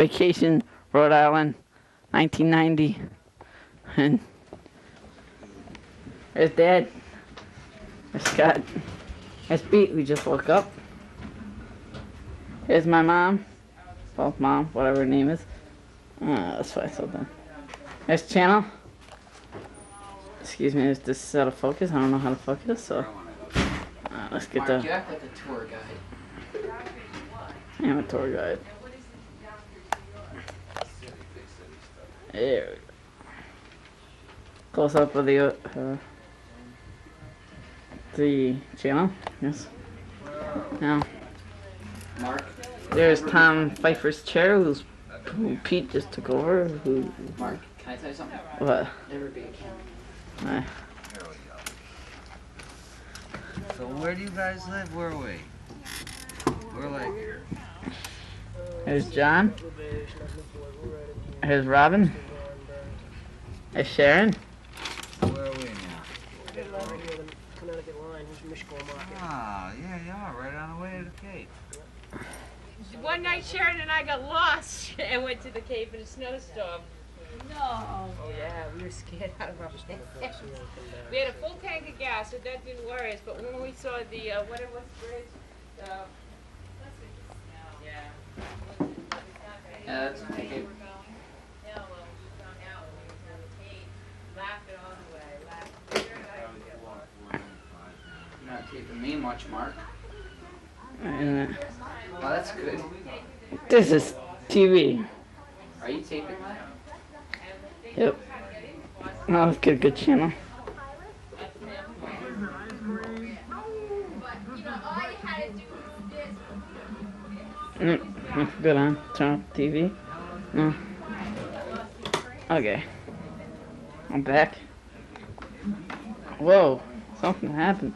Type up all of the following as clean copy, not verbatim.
Vacation, Rhode Island, 1990. And there's Dad. There's Scott. There's Pete, who just woke up. Here's my mom. Well, mom, whatever her name is. Let's find something. There's Channel. Excuse me, is this out of focus? I don't know how to focus, so let's get the. You act like a tour guide. I am a tour guide. There we go. Close up of the channel. Yes. Now, Mark. there's Tom Pfeiffer's chair, who Pete just took over. Mark, can I tell you something? What? Never be a camera. There we go. So where do you guys live? Where are we? We're like... There's John. There's Robin. There's Sharon. Where are we now? Ah, yeah, you are right on the way to the Cape. One night Sharon and I got lost and went to the Cape in a snowstorm. No. Oh yeah, we were scared out of our pants. We had a full tank of gas, so that didn't worry us. But when we saw the what it was, bridge, Yeah, that's okay. You're not taping me much, Mark. Well, that's good. This is TV. Are you taping that? Yep. Now let's get a good channel. Good on. Turn off the TV. No. Okay. I'm back. Whoa. Something happened.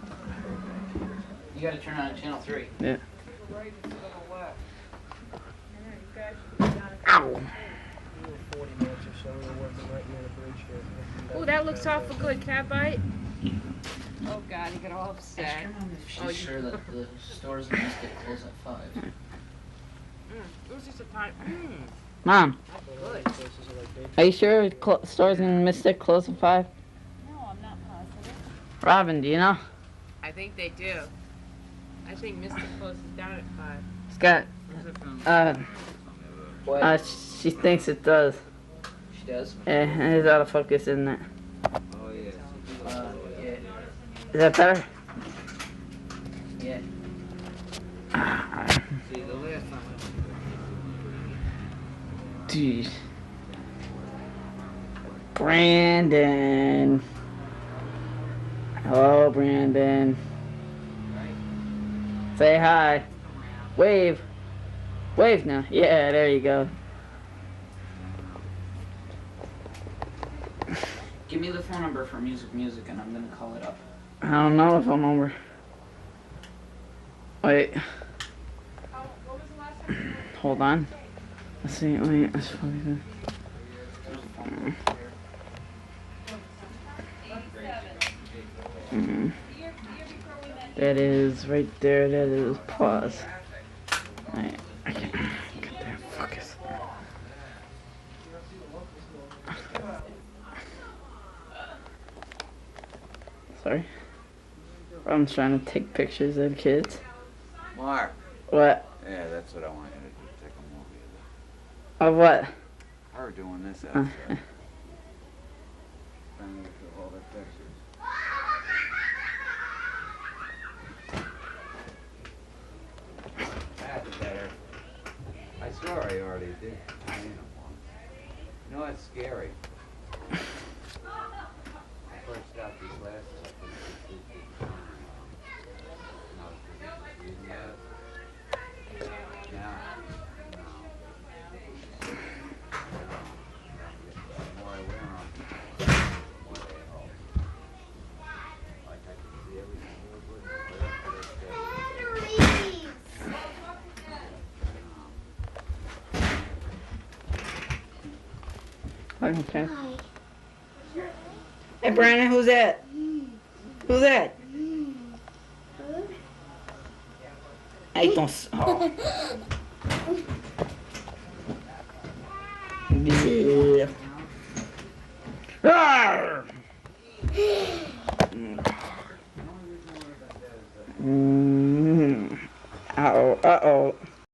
You gotta turn on channel 3. Yeah. Ow. oh, that looks awful good. Can I bite? Oh God, he got all upset. Ask your mom if she's sure that the stores in Mystic close at 5. It was just a time. Mom, Good. are you sure stores in Mystic close at 5? No, I'm not positive. Robin, do you know? I think they do. I think Mystic closes down at 5. Scott, What? she thinks it does. She does? And it's out of focus, isn't it? Oh, yeah. Yeah. Is that better? Yeah. See, the last time Jeez. Brandon. Hello, Brandon. Say hi. Wave. Wave now. Yeah, there you go. Give me the phone number for Music, and I'm gonna call it up. I don't know the phone number. Wait. What was the last time? Hold on. Let's see. Wait. Let's focus. That is right there. That is pause. Right. I can't get there. Focus. Sorry. I'm trying to take pictures of kids. Mark. What? Yeah, that's what I want you to do. Take a movie Of what? of her doing this out there. Sending it to all their pictures. That's better. I swear I already did. I ain't one. You know, that's scary. I first got these glasses. I think it's the more I wear them, the more they help. Like I can see everything real good. Okay. Hey, Brandon, who's that? Who's that? Hey, don't. Oh. Yeah. Arr! Uh-oh, uh-oh.